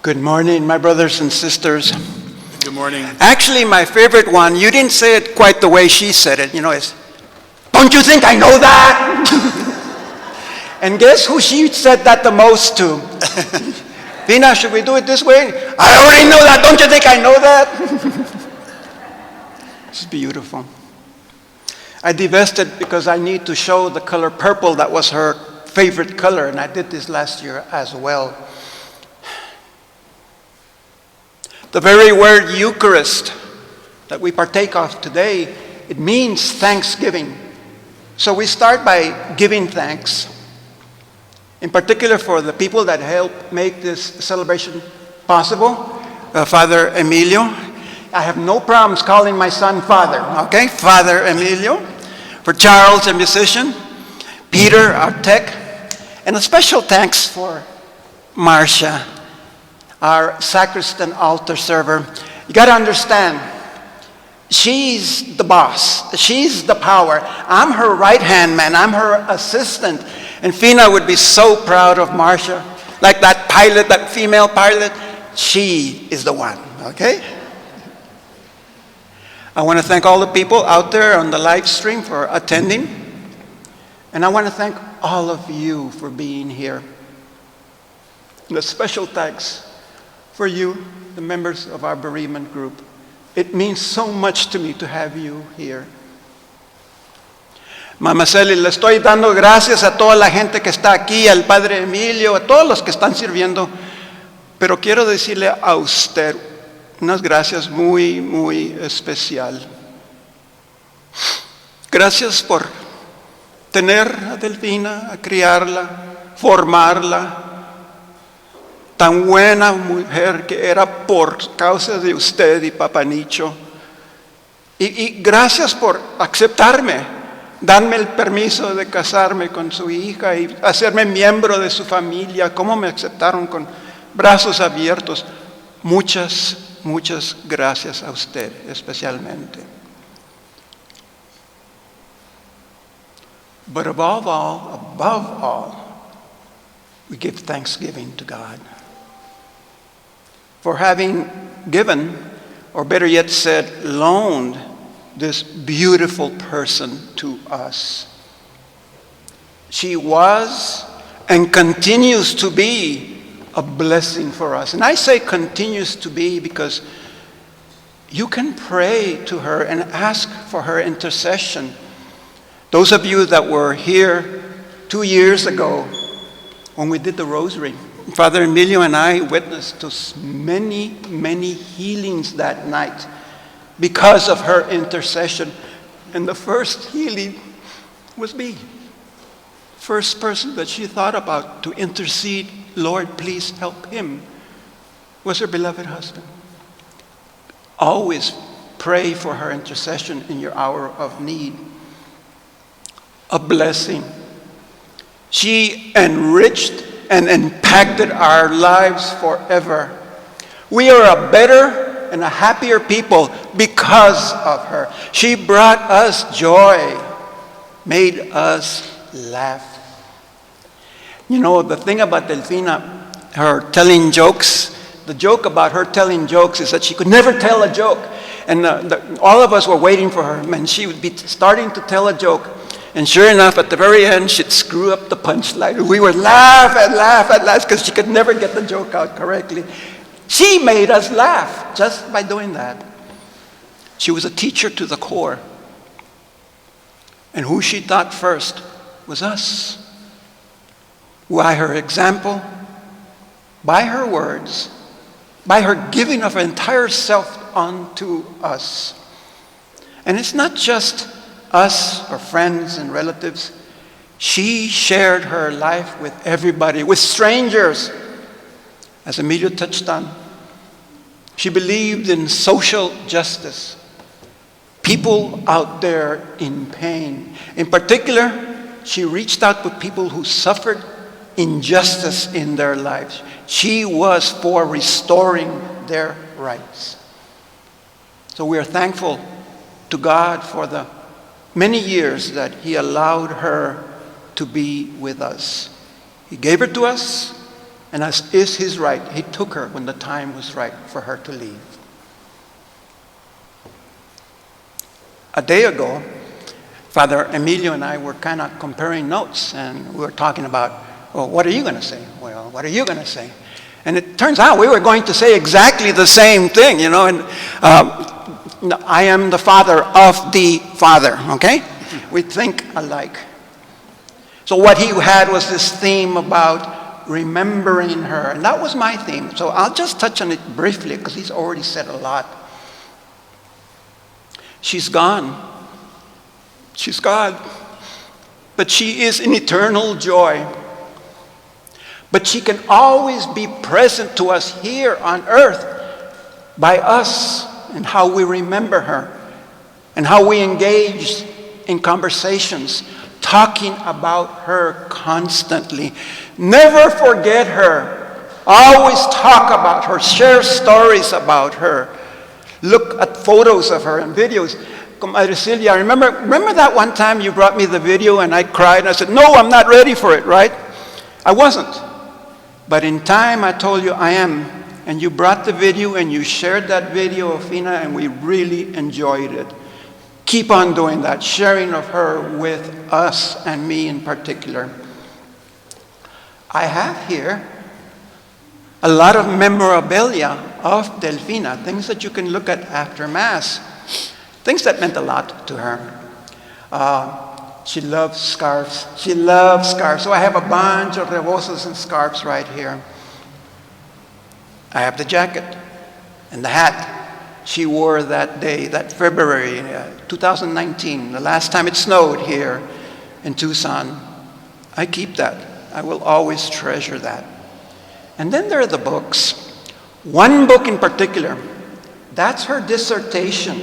Good morning, my brothers and sisters. Good morning. Actually, my favorite one, you didn't say it quite the way she said it, is, "Don't you think I know that?" And guess who she said that the most to? Vina, should we do it this way? I already know that. Don't you think I know that? It's beautiful. I divested because I need to show the color purple. That was her favorite color, and I did this last year as well. The very word Eucharist that we partake of today, it means thanksgiving. So we start by giving thanks, in particular for the people that helped make this celebration possible. Father Emilio. I have no problems calling my son Father, okay? Father Emilio. For Charles, a musician. Peter, our tech. And a special thanks for Marcia, our sacristan altar server. You got to understand, she's the boss. She's the power. I'm her right-hand man. I'm her assistant. And Fina would be so proud of Marcia. Like that pilot, that female pilot, she is the one, okay? I want to thank all the people out there on the live stream for attending. And I want to thank all of you for being here. And a special thanks for you, the members of our bereavement group. It means so much to me to have you here. Mama Celi, le estoy dando gracias a toda la gente que está aquí, al Padre Emilio, a todos los que están sirviendo, pero quiero decirle a usted unas gracias muy, muy especial. Gracias por tener a Delfina, a criarla, formarla. Tan buena mujer que era por causa de usted y Papá Nicho. Y gracias por aceptarme, darme el permiso de casarme con su hija y hacerme miembro de su familia. Cómo me aceptaron con brazos abiertos. Muchas, muchas gracias a usted especialmente. But above all, we give thanksgiving to God for having given, or better yet said, loaned this beautiful person to us. She was and continues to be a blessing for us. And I say continues to be because you can pray to her and ask for her intercession. Those of you that were here 2 years ago when we did the rosary, Father Emilio and I witnessed to many, many healings that night because of her intercession. And the first healing was me. First person that she thought about to intercede, Lord, please help him, was her beloved husband. Always pray for her intercession in your hour of need. A blessing. She enriched and impacted our lives forever. We are a better and a happier people because of her. She brought us joy, made us laugh. You know, the thing about Delfina, her telling jokes, the joke about her telling jokes is that she could never tell a joke. And all of us were waiting for her, and she would be starting to tell a joke. And sure enough, at the very end, she'd screw up the punchline. We would laugh and laugh and laugh because she could never get the joke out correctly. She made us laugh just by doing that. She was a teacher to the core. And who she taught first was us. By her example, by her words, by her giving of her entire self unto us. And it's not just us, or friends and relatives. She shared her life with everybody, with strangers. As Emilio touched on, she believed in social justice. People out there in pain. In particular, she reached out to people who suffered injustice in their lives. She was for restoring their rights. So we are thankful to God for the many years that He allowed her to be with us. He gave her to us, And as is his right, he took her when the time was right for her to leave. A day ago, Father Emilio and I were kind of comparing notes, and we were talking about, well, what are you going to say? Well, what are you going to say? And it turns out we were going to say exactly the same thing, you know, and I am the father of the Father, okay? We think alike. So what he had was this theme about remembering her, and that was my theme. So I'll just touch on it briefly because he's already said a lot. She's gone. She's gone. But she is an eternal joy. But she can always be present to us here on earth by us and how we remember her and how we engage in conversations, talking about her constantly. Never forget her. Always talk about her. Share stories about her. Look at photos of her and videos. Comadre Celia, remember that one time you brought me the video and I cried and I said, no, I'm not ready for it, right? I wasn't. But in time I told you I am. And you brought the video and you shared that video of Fina and we really enjoyed it. Keep on doing that, sharing of her with us and me in particular. I have here a lot of memorabilia of Delfina, things that you can look at after Mass, things that meant a lot to her. She loves scarves. She loves scarves. So I have a bunch of rebosas and scarves right here. I have the jacket and the hat she wore that day, that February 2019, the last time it snowed here in Tucson. I keep that. I will always treasure that. And then there are the books. One book in particular, that's her dissertation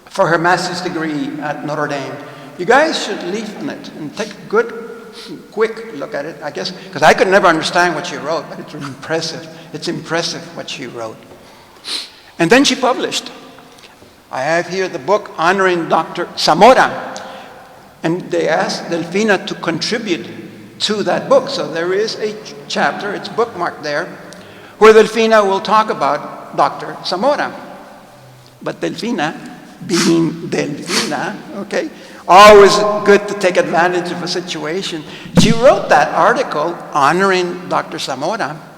for her master's degree at Notre Dame. You guys should leaf on it and take a good, quick look at it, I guess, because I could never understand what she wrote, but it's impressive. It's impressive what she wrote. And then she published. I have here the book honoring Dr. Zamora. And they asked Delfina to contribute to that book. So there is a chapter, it's bookmarked there, where Delfina will talk about Dr. Zamora. But Delfina, being Delfina, okay, always good to take advantage of a situation. She wrote that article honoring Dr. Zamora.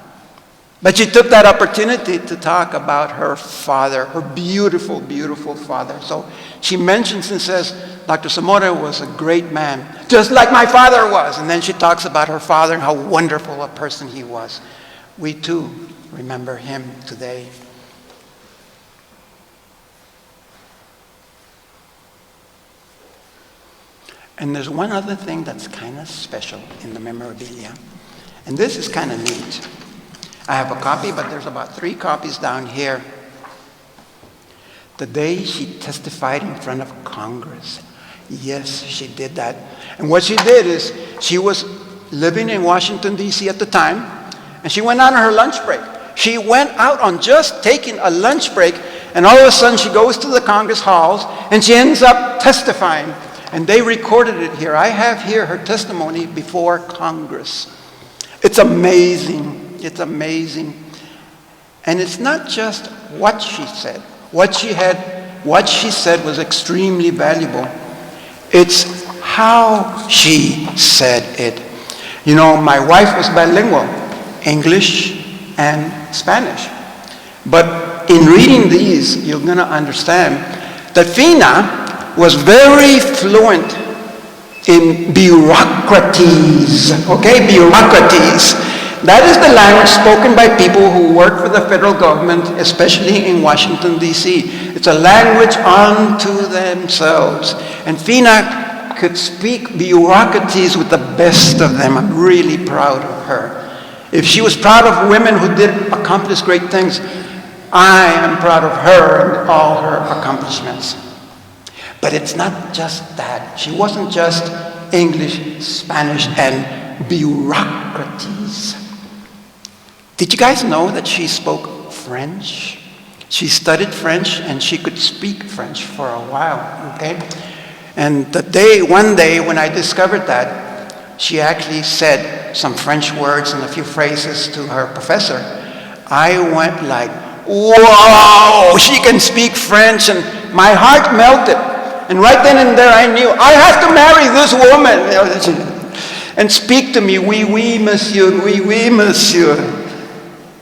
But she took that opportunity to talk about her father, her beautiful, beautiful father. So she mentions and says, Dr. Zamora was a great man, just like my father was. And then she talks about her father and how wonderful a person he was. We too remember him today. And there's one other thing that's kind of special in the memorabilia. And this is kind of neat. I have a copy, but there's about 3 copies down here. The day she testified in front of Congress. Yes, she did that. And what she did is, she was living in Washington, D.C. at the time, and she went out on her lunch break. She went out on just taking a lunch break, and all of a sudden she goes to the Congress halls, and she ends up testifying. And they recorded it here. I have here her testimony before Congress. It's amazing. It's amazing. And it's not just what she said. What she said was extremely valuable. It's how she said it. You know, my wife was bilingual, English and Spanish. But in reading these, you're going to understand that Fina was very fluent in bureaucraties, okay, bureaucraties. That is the language spoken by people who work for the federal government, especially in Washington, D.C. It's a language unto themselves. And Fina could speak bureaucraties with the best of them. I'm really proud of her. If she was proud of women who did accomplish great things, I am proud of her and all her accomplishments. But it's not just that. She wasn't just English, Spanish, and bureaucraties. Did you guys know that she spoke French? She studied French and she could speak French for a while, okay? And one day when I discovered that, she actually said some French words and a few phrases to her professor, I went like, whoa, she can speak French, and my heart melted. And right then and there I knew, I have to marry this woman. And speak to me, oui, monsieur, oui, monsieur.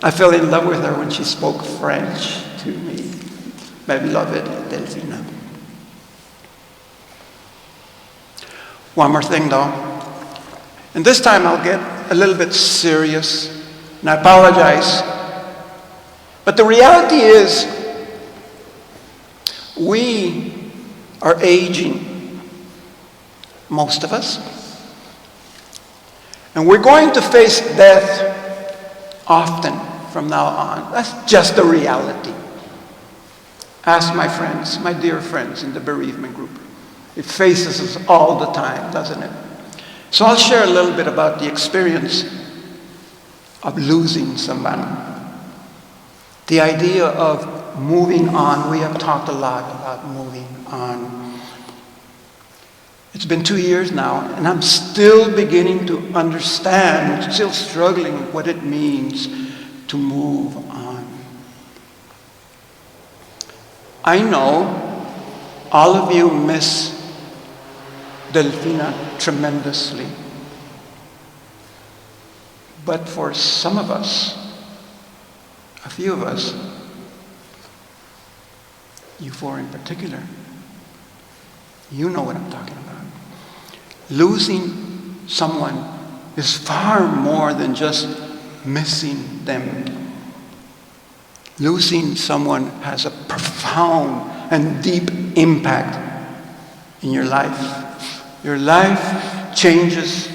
I fell in love with her when she spoke French to me. My beloved Delphina. One more thing though. And this time I'll get a little bit serious, and I apologize. But the reality is, we are aging, most of us. And we're going to face death often from now on. That's just the reality. Ask my friends, my dear friends in the bereavement group. It faces us all the time, doesn't it? So I'll share a little bit about the experience of losing someone. The idea of moving on. We have talked a lot about moving on. It's been 2 years now, and I'm still beginning to understand, still struggling with what it means to move on. I know all of you miss Delphina tremendously. But for some of us, a few of us, you four in particular, you know what I'm talking about. Losing someone is far more than just missing them. Losing someone has a profound and deep impact in your life. Your life changes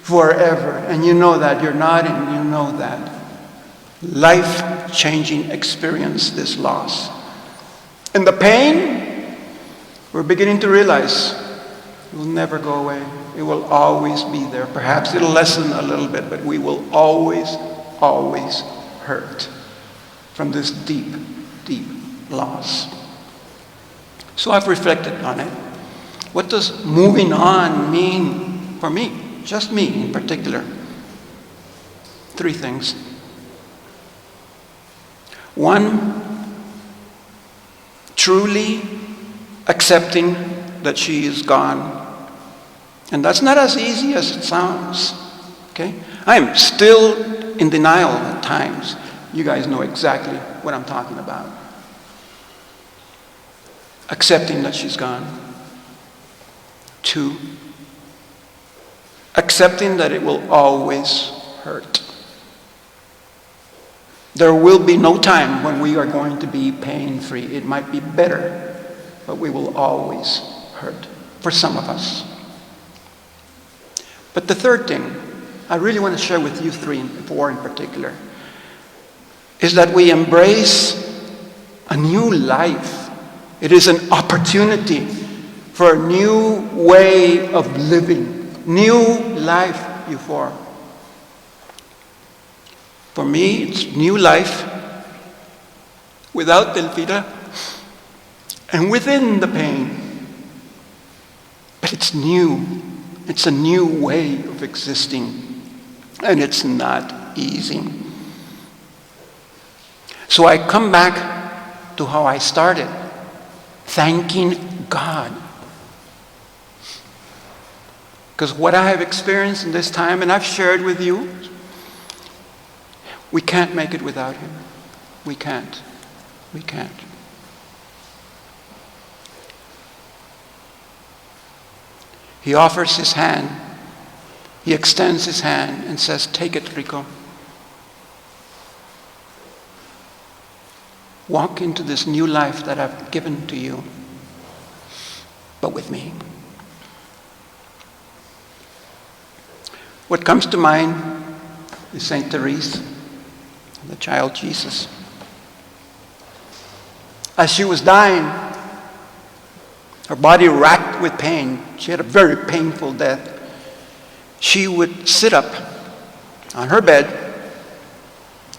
forever, and you know that. You're nodding, you know that. Life-changing experience, this loss. And the pain, we're beginning to realize, it will never go away. It will always be there. Perhaps it'll lessen a little bit, but we will always hurt from this deep, deep loss. So I've reflected on it. What does moving on mean for me? Just me in particular. 3 things. 1, truly accepting that she is gone. And that's not as easy as it sounds. Okay? I am still in denial at times. You guys know exactly what I'm talking about. Accepting that she's gone. 2, accepting that it will always hurt. There will be no time when we are going to be pain-free. It might be better, but we will always hurt, for some of us. But the 3rd thing I really want to share with you 3 and 4 in particular is that we embrace a new life. It is an opportunity for a new way of living. New life, you four. For me, it's new life without Delphina and within the pain. But it's new. It's a new way of existing. And it's not easy. So I come back to how I started. Thanking God. Because what I have experienced in this time, and I've shared with you, we can't make it without Him. We can't. We can't. He offers His hand. He extends His hand and says, take it, Rico. Walk into this new life that I've given to you, but with me. What comes to mind is Saint Therese, the child Jesus. As she was dying, her body racked with pain. She had a very painful death. She would sit up on her bed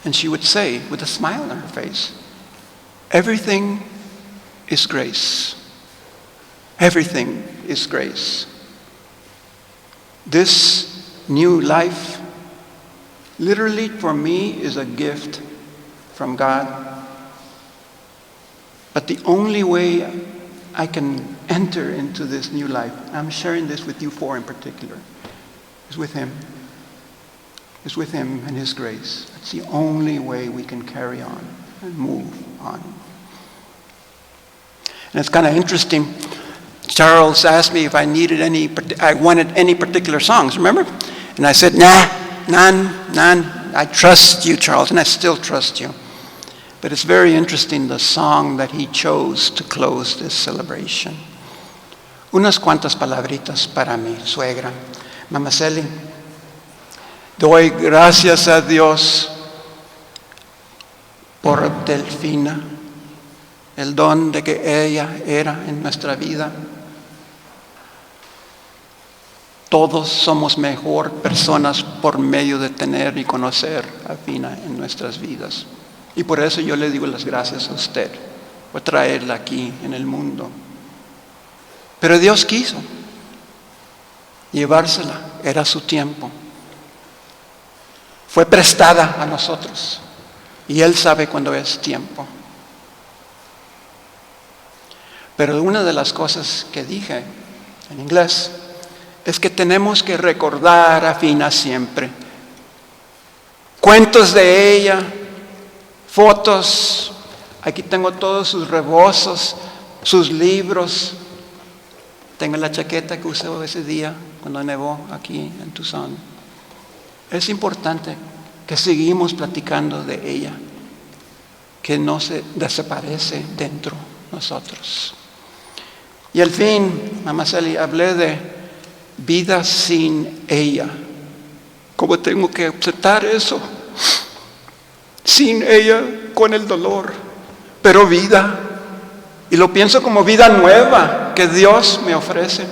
and she would say, with a smile on her face, everything is grace. Everything is grace. This new life, literally for me, is a gift from God. But the only way I can enter into this new life, I'm sharing this with you four in particular, is with Him. Is with Him and His grace. It's the only way we can carry on and move on. And it's kind of interesting. Charles asked me if I wanted any particular songs, remember? And I said, none. I trust you, Charles, and I still trust you. But it's very interesting, the song that he chose to close this celebration. Unas cuantas palabritas para mi suegra, Mama Celi. Doy gracias a Dios por Delfina, el don de que ella era en nuestra vida. Todos somos mejor personas por medio de tener y conocer a Fina en nuestras vidas. Y por eso yo le digo las gracias a usted por traerla aquí en el mundo. Pero Dios quiso llevársela, era su tiempo. Fue prestada a nosotros y Él sabe cuándo es tiempo. Pero una de las cosas que dije en inglés es que tenemos que recordar a Fina siempre. Cuentos de ella, fotos, aquí tengo todos sus rebozos, sus libros. Tengo la chaqueta que usé ese día cuando nevó aquí en Tucson. Es importante que seguimos platicando de ella, que no se desaparece dentro de nosotros. Y al fin, Mamá Celi, hablé de vida sin ella. ¿Cómo tengo que aceptar eso? Sin ella, con el dolor, pero vida. Y lo pienso como vida nueva que Dios me ofrece.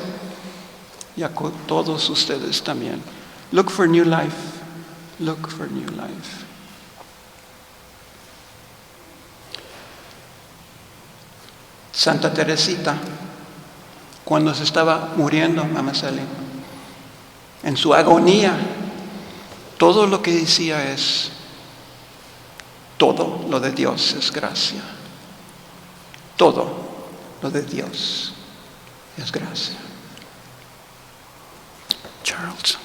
Y a todos ustedes también. Look for new life. Look for new life. Santa Teresita, cuando se estaba muriendo, Mamá Celi, en su agonía, todo lo que decía es: todo lo de Dios es gracia. Todo lo de Dios es gracia. Charles.